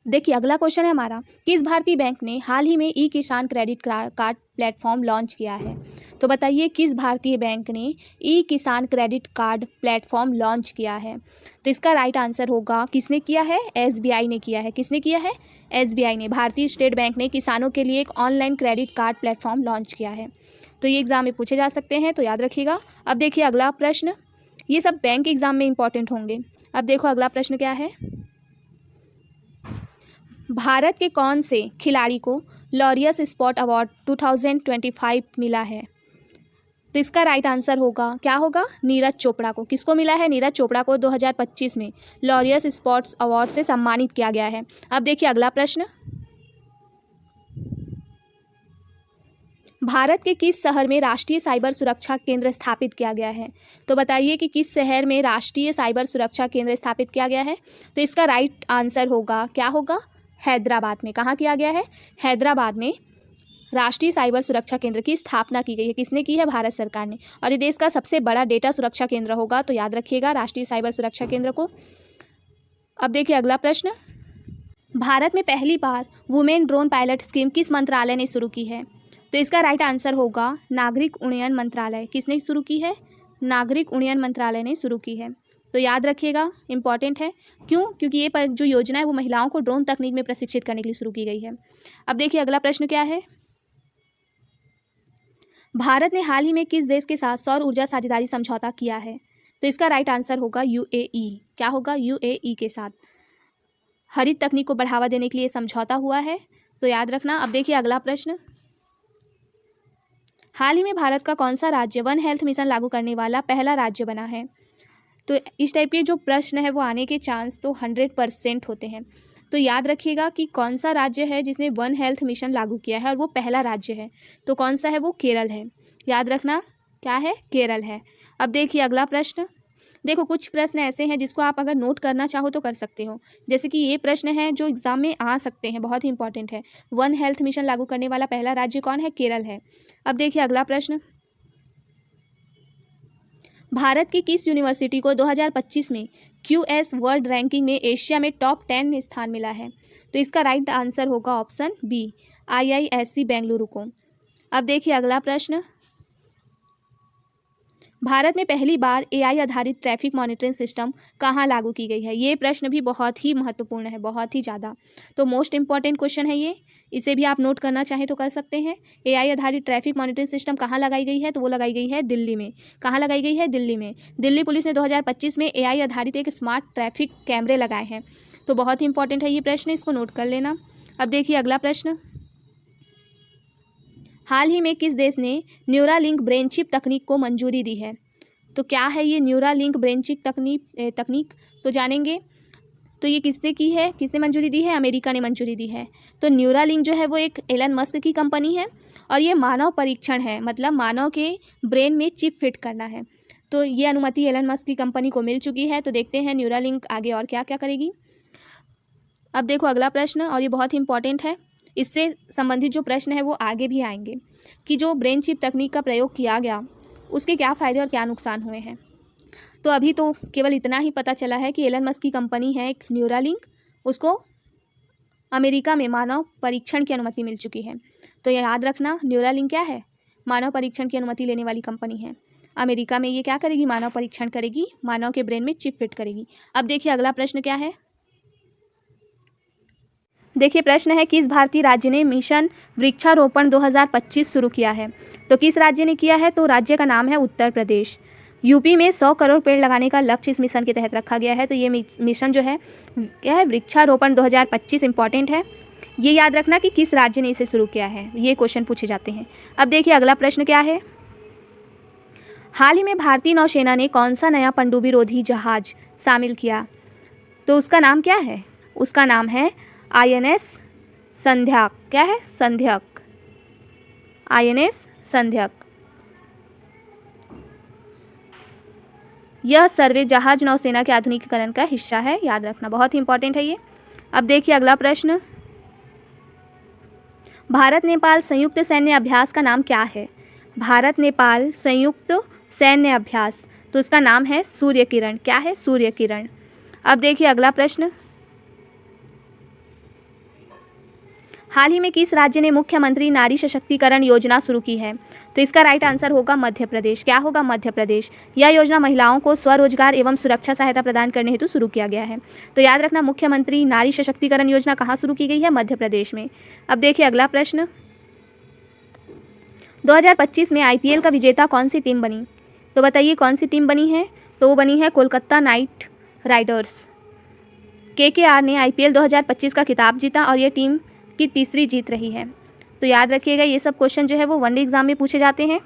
देखिए अगला क्वेश्चन है हमारा, किस भारतीय बैंक ने हाल ही में ई किसान क्रेडिट कार्ड प्लेटफॉर्म लॉन्च किया है? तो बताइए किस भारतीय बैंक ने ई किसान क्रेडिट कार्ड प्लेटफॉर्म लॉन्च किया है? तो इसका राइट आंसर होगा, किसने किया है? एसबीआई ने किया है। किसने किया है? एसबीआई ने। भारतीय स्टेट बैंक ने किसानों के लिए एक online credit card platform launch किया है। तो ये एग्जाम में पूछे जा सकते हैं, तो याद रखिएगा। अब देखिए अगला प्रश्न, ये सब बैंक एग्जाम में इंपॉर्टेंट होंगे। अब देखो अगला प्रश्न क्या है, भारत के कौन से खिलाड़ी को लॉरियस स्पॉट अवार्ड 2025 मिला है? तो इसका राइट आंसर होगा, क्या होगा? नीरज चोपड़ा को। किसको मिला है? नीरज चोपड़ा को 2025 में लॉरियस स्पॉट्स अवार्ड से सम्मानित किया गया है। अब देखिए अगला प्रश्न, भारत के किस शहर में राष्ट्रीय साइबर सुरक्षा केंद्र स्थापित किया गया है? तो बताइए कि किस शहर में राष्ट्रीय साइबर सुरक्षा केंद्र स्थापित किया गया है? तो इसका राइट आंसर होगा, क्या होगा? हैदराबाद में। कहाँ किया गया है? हैदराबाद में राष्ट्रीय साइबर सुरक्षा केंद्र की स्थापना की गई है। किसने की है? भारत सरकार ने। और ये देश का सबसे बड़ा डेटा सुरक्षा केंद्र होगा, तो याद रखिएगा राष्ट्रीय साइबर सुरक्षा केंद्र को। अब देखिए अगला प्रश्न, भारत में पहली बार वुमेन ड्रोन पायलट स्कीम किस मंत्रालय ने शुरू की है? तो इसका राइट आंसर होगा नागरिक उड्डयन मंत्रालय। किसने शुरू की है? नागरिक उड्डयन मंत्रालय ने शुरू की है। तो याद रखिएगा, इंपॉर्टेंट है। क्यों? क्योंकि ये जो योजना है वो महिलाओं को ड्रोन तकनीक में प्रशिक्षित करने के लिए शुरू की गई है। अब देखिए अगला प्रश्न क्या है, भारत ने हाल ही में किस देश के साथ सौर ऊर्जा साझेदारी समझौता किया है? तो इसका राइट आंसर होगा यूएई। क्या होगा? यूएई के साथ हरित तकनीक को बढ़ावा देने के लिए समझौता हुआ है, तो याद रखना। अब देखिए अगला प्रश्न, हाल ही में भारत का कौन सा राज्य वन हेल्थ मिशन लागू करने वाला पहला राज्य बना है? तो इस टाइप के जो प्रश्न है वो आने के चांस तो 100% होते हैं। तो याद रखिएगा कि कौन सा राज्य है जिसने वन हेल्थ मिशन लागू किया है और वो पहला राज्य है। तो कौन सा है? वो केरल है। याद रखना, क्या है? केरल है। अब देखिए अगला प्रश्न, देखो कुछ प्रश्न ऐसे हैं जिसको आप अगर नोट करना चाहो तो कर सकते हो। जैसे कि ये प्रश्न है जो एग्जाम में आ सकते हैं, बहुत ही इंपॉर्टेंट है। वन हेल्थ मिशन लागू करने वाला पहला राज्य कौन है? केरल है। अब देखिए अगला प्रश्न, भारत की किस यूनिवर्सिटी को 2025 में QS वर्ल्ड रैंकिंग में एशिया में टॉप 10 में स्थान मिला है? तो इसका राइट आंसर होगा ऑप्शन बी, IISc बेंगलुरु को। अब देखिए अगला प्रश्न, भारत में पहली बार AI आधारित ट्रैफिक मॉनिटरिंग सिस्टम कहाँ लागू की गई है? ये प्रश्न भी बहुत ही महत्वपूर्ण है, बहुत ही ज़्यादा। तो मोस्ट इंपॉर्टेंट क्वेश्चन है ये, इसे भी आप नोट करना चाहें तो कर सकते हैं। AI आधारित ट्रैफिक मॉनिटरिंग सिस्टम कहाँ लगाई गई है? तो वो लगाई गई है दिल्ली में। कहाँ लगाई गई है? दिल्ली में। दिल्ली पुलिस ने 2025 में AI आधारित एक स्मार्ट ट्रैफिक कैमरे लगाए हैं। तो बहुत ही इंपॉर्टेंट है ये प्रश्न, इसको नोट कर लेना। अब देखिए अगला प्रश्न, हाल ही में किस देश ने न्यूरालिंक ब्रेन चिप तकनीक को मंजूरी दी है? तो क्या है ये न्यूरालिंक ब्रेन चिप तकनीक? तो जानेंगे। तो ये किसने की है, किसने मंजूरी दी है? अमेरिका ने मंजूरी दी है। तो न्यूरालिंक जो है वो एक एलन मस्क की कंपनी है और ये मानव परीक्षण है, मतलब मानव के ब्रेन में चिप फिट करना है। तो ये अनुमति एलन मस्क की कंपनी को मिल चुकी है। तो देखते हैं न्यूरालिंक आगे और क्या क्या करेगी। अब देखो अगला प्रश्न, और ये बहुत ही इंपॉर्टेंट है, इससे संबंधित जो प्रश्न है वो आगे भी आएंगे कि जो ब्रेन चिप तकनीक का प्रयोग किया गया उसके क्या फ़ायदे और क्या नुकसान हुए हैं। तो अभी तो केवल इतना ही पता चला है कि एलन मस्क की कंपनी है एक न्यूरालिंक, उसको अमेरिका में मानव परीक्षण की अनुमति मिल चुकी है। तो याद रखना, न्यूरालिंक क्या है? मानव परीक्षण की अनुमति लेने वाली कंपनी है। अमेरिका में ये क्या करेगी? मानव परीक्षण करेगी, मानव के ब्रेन में चिप फिट करेगी। अब देखिए अगला प्रश्न क्या है, देखिए प्रश्न है, किस भारतीय राज्य ने मिशन वृक्षारोपण 2025 शुरू किया है? तो किस राज्य ने किया है? तो राज्य का नाम है उत्तर प्रदेश। यूपी में 100 करोड़ पेड़ लगाने का लक्ष्य इस मिशन के तहत रखा गया है। तो ये मिशन जो है क्या है? वृक्षारोपण 2025 इंपॉर्टेंट है। ये याद रखना कि किस राज्य ने इसे शुरू किया है, ये क्वेश्चन पूछे जाते हैं। अब देखिए अगला प्रश्न क्या है, हाल ही में भारतीय नौसेना ने कौन सा नया पनडुब्बी रोधी जहाज शामिल किया? तो उसका नाम क्या है? उसका नाम है INS संध्याक। क्या है? संध्याक। INS संध्याक। यह सर्वे जहाज नौसेना के आधुनिकीकरण का हिस्सा है, याद रखना, बहुत ही इंपॉर्टेंट है ये। अब देखिए अगला प्रश्न, भारत नेपाल संयुक्त सैन्य अभ्यास का नाम क्या है? भारत नेपाल संयुक्त सैन्य अभ्यास, तो उसका नाम है सूर्य किरण। क्या है? सूर्य किरण। अब देखिए अगला प्रश्न, हाल ही में किस राज्य ने मुख्यमंत्री नारी सशक्तिकरण योजना शुरू की है? तो इसका राइट आंसर होगा मध्य प्रदेश। क्या होगा? मध्य प्रदेश। यह योजना महिलाओं को स्वरोजगार एवं सुरक्षा सहायता प्रदान करने हेतु शुरू किया गया है। तो याद रखना, मुख्यमंत्री नारी सशक्तिकरण योजना कहाँ शुरू की गई है? मध्य प्रदेश में। अब देखिए अगला प्रश्न, 2025 में IPL का विजेता कौन सी टीम बनी? तो बताइए कौन सी टीम बनी है? तो वो बनी है कोलकाता नाइट राइडर्स। KKR ने IPL 2025 का खिताब जीता और ये टीम की तीसरी जीत रही है। तो याद रखिएगा, ये सब क्वेश्चन जो है वो वनडे एग्जाम में पूछे जाते हैं।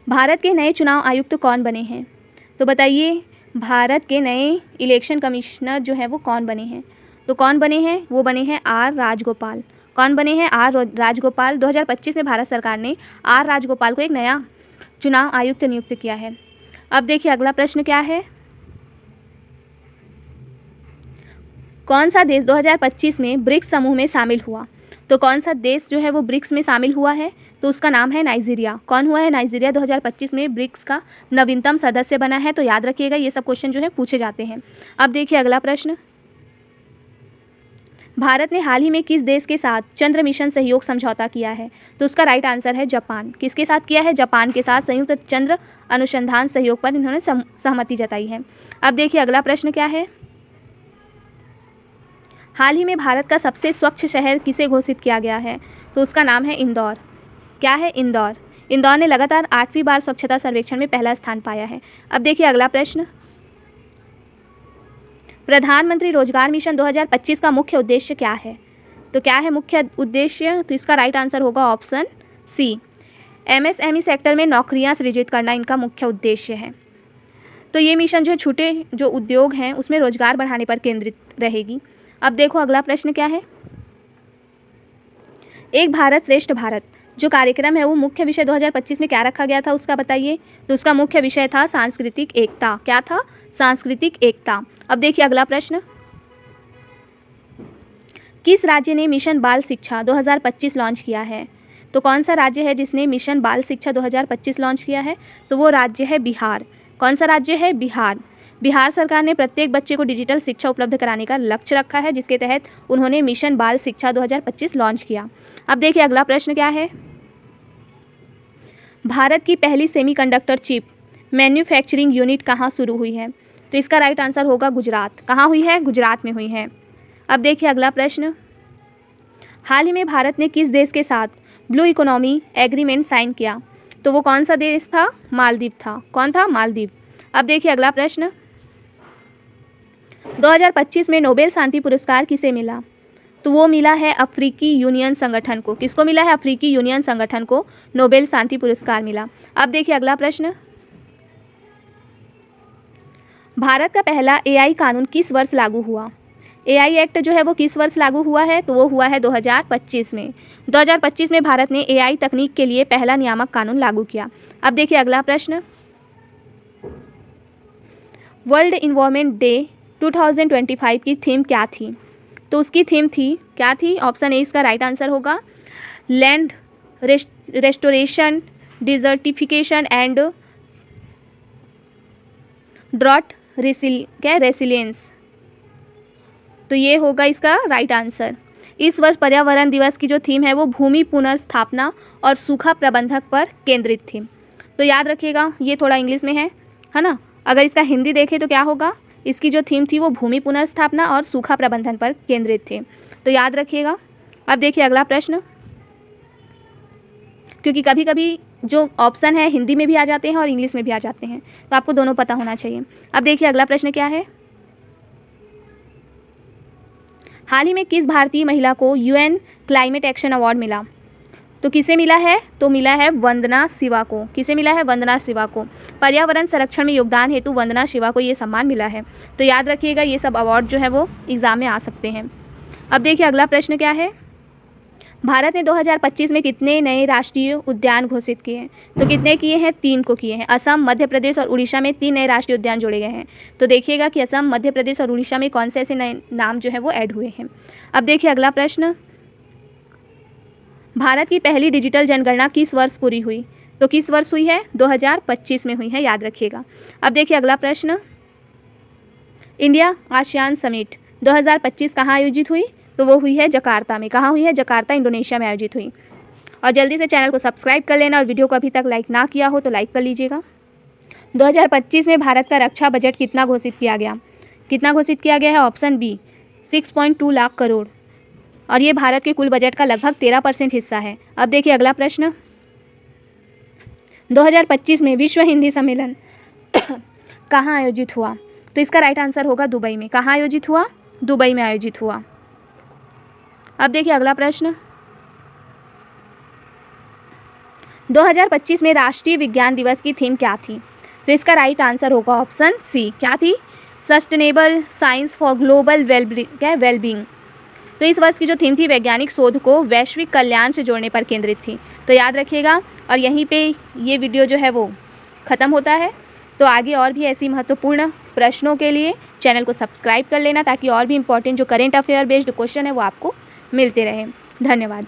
भारत के नए चुनाव आयुक्त कौन बने हैं? तो बताइए भारत के नए इलेक्शन कमिश्नर जो है वो कौन बने हैं? तो कौन बने हैं? वो बने हैं R राजगोपाल। कौन बने हैं? R राजगोपाल। 2025 में भारत सरकार ने R राजगोपाल को एक नया चुनाव आयुक्त नियुक्त किया है। अब देखिए अगला प्रश्न क्या है, कौन सा देश 2025 में ब्रिक्स समूह में शामिल हुआ? तो कौन सा देश जो है वो ब्रिक्स में शामिल हुआ है? तो उसका नाम है नाइजीरिया। कौन हुआ है? नाइजीरिया 2025 में ब्रिक्स का नवीनतम सदस्य बना है। तो याद रखिएगा, ये सब क्वेश्चन जो है पूछे जाते हैं। अब देखिए अगला प्रश्न, भारत ने हाल ही में किस देश के साथ चंद्र मिशन सहयोग समझौता किया है? तो उसका राइट आंसर है जापान। किसके साथ किया है? जापान के साथ संयुक्त चंद्र अनुसंधान सहयोग पर इन्होंने सहमति जताई है। अब देखिए अगला प्रश्न क्या है, हाल ही में भारत का सबसे स्वच्छ शहर किसे घोषित किया गया है? तो उसका नाम है इंदौर। क्या है? इंदौर। इंदौर ने लगातार 8वीं बार स्वच्छता सर्वेक्षण में पहला स्थान पाया है। अब देखिए अगला प्रश्न, प्रधानमंत्री रोजगार मिशन 2025 का मुख्य उद्देश्य क्या है? तो क्या है मुख्य उद्देश्य? तो इसका राइट आंसर होगा ऑप्शन सी, MSME सेक्टर में नौकरियां सृजित करना इनका मुख्य उद्देश्य है। तो ये मिशन जो है छोटे जो उद्योग हैं उसमें रोजगार बढ़ाने पर केंद्रित रहेगी। अब देखो अगला प्रश्न क्या है, एक भारत श्रेष्ठ भारत जो कार्यक्रम है वो मुख्य विषय 2025 में क्या रखा गया था उसका बताइए? तो उसका मुख्य विषय था सांस्कृतिक एकता। क्या था? सांस्कृतिक एकता। अब देखिए अगला प्रश्न, किस राज्य ने मिशन बाल शिक्षा 2025 लॉन्च किया है? तो कौन सा राज्य है जिसने मिशन बाल शिक्षा 2025 लॉन्च किया है? तो वो राज्य है बिहार। कौन सा राज्य है? बिहार। बिहार सरकार ने प्रत्येक बच्चे को डिजिटल शिक्षा उपलब्ध कराने का लक्ष्य रखा है, जिसके तहत उन्होंने मिशन बाल शिक्षा 2025 लॉन्च किया। अब देखिए अगला प्रश्न क्या है, भारत की पहली सेमीकंडक्टर चिप मैन्युफैक्चरिंग यूनिट कहाँ शुरू हुई है? तो इसका राइट आंसर होगा गुजरात। कहाँ हुई है? गुजरात में हुई है। अब देखिए अगला प्रश्न, हाल ही में भारत ने किस देश के साथ ब्लू इकोनॉमी एग्रीमेंट साइन किया? तो वो कौन सा देश था? मालदीव था। कौन था? मालदीव। अब देखिए अगला प्रश्न, 2025 में नोबेल शांति पुरस्कार किसे मिला? तो वो मिला है अफ्रीकी यूनियन संगठन को। किसको मिला है? अफ्रीकी यूनियन संगठन को नोबेल शांति पुरस्कार मिला। अब देखिए अगला प्रश्न, भारत का पहला AI कानून किस वर्ष लागू हुआ? AI एक्ट जो है वो किस वर्ष लागू हुआ है? तो वो हुआ है 2025 में। 2025 में भारत ने AI तकनीक के लिए पहला नियामक कानून लागू किया। अब देखिए अगला प्रश्न, वर्ल्ड इन्वायरमेंट डे 2025 की थीम क्या थी? तो उसकी थीम थी, क्या थी? ऑप्शन ए इसका राइट आंसर होगा, land restoration, desertification and drought resilience. तो ये होगा इसका राइट आंसर। इस वर्ष पर्यावरण दिवस की जो थीम है वो भूमि पुनर्स्थापना और सूखा प्रबंधक पर केंद्रित थी। तो याद रखिएगा, ये थोड़ा इंग्लिश में है ना। अगर इसका हिंदी देखें तो क्या होगा, इसकी जो थीम थी वो भूमि पुनर्स्थापना और सूखा प्रबंधन पर केंद्रित थे। तो याद रखिएगा। अब देखिए अगला प्रश्न, क्योंकि कभी कभी जो ऑप्शन है हिंदी में भी आ जाते हैं और इंग्लिश में भी आ जाते हैं, तो आपको दोनों पता होना चाहिए। अब देखिए अगला प्रश्न क्या है, हाल ही में किस भारतीय महिला को UN क्लाइमेट एक्शन अवार्ड मिला? तो किसे मिला है? तो मिला है वंदना शिवा को। किसे मिला है? वंदना शिवा को। पर्यावरण संरक्षण में योगदान हेतु वंदना शिवा को ये सम्मान मिला है। तो याद रखिएगा, ये सब अवार्ड जो है वो एग्जाम में आ सकते हैं। अब देखिए अगला प्रश्न क्या है, भारत ने 2025 में कितने नए राष्ट्रीय उद्यान घोषित किए हैं? तो कितने किए हैं? 3 को किए हैं। असम, मध्य प्रदेश और उड़ीसा में 3 नए राष्ट्रीय उद्यान जोड़े गए हैं। तो देखिएगा कि असम, मध्य प्रदेश और उड़ीसा में कौन से ऐसे नए नाम जो है वो ऐड हुए हैं। अब देखिए अगला प्रश्न, भारत की पहली डिजिटल जनगणना किस वर्ष पूरी हुई? तो किस वर्ष हुई है? 2025 में हुई है, याद रखिएगा। अब देखिए अगला प्रश्न, इंडिया आसियान समिट 2025 कहाँ आयोजित हुई? तो वो हुई है जकार्ता में। कहाँ हुई है? जकार्ता, इंडोनेशिया में आयोजित हुई। और जल्दी से चैनल को सब्सक्राइब कर लेना और वीडियो को अभी तक लाइक ना किया हो तो लाइक कर लीजिएगा। 2025 में भारत का रक्षा बजट कितना घोषित किया गया? कितना घोषित किया गया है? ऑप्शन बी 6.2 लाख करोड़, और ये भारत के कुल बजट का लगभग 13% हिस्सा है। अब देखिए अगला प्रश्न, 2025 में विश्व हिंदी सम्मेलन कहाँ आयोजित हुआ? तो इसका राइट आंसर होगा दुबई में। कहाँ आयोजित हुआ? दुबई में आयोजित हुआ। अब देखिए अगला प्रश्न, 2025 में राष्ट्रीय विज्ञान दिवस की थीम क्या थी? तो इसका राइट आंसर होगा ऑप्शन सी। क्या थी? Sustainable science for global wellbeing. तो इस वर्ष की जो थीम थी वैज्ञानिक शोध को वैश्विक कल्याण से जोड़ने पर केंद्रित थी। तो याद रखिएगा। और यहीं पे ये वीडियो जो है वो ख़त्म होता है। तो आगे और भी ऐसी महत्वपूर्ण प्रश्नों के लिए चैनल को सब्सक्राइब कर लेना, ताकि और भी इम्पोर्टेंट जो करेंट अफेयर बेस्ड क्वेश्चन है वो आपको मिलते रहें। धन्यवाद।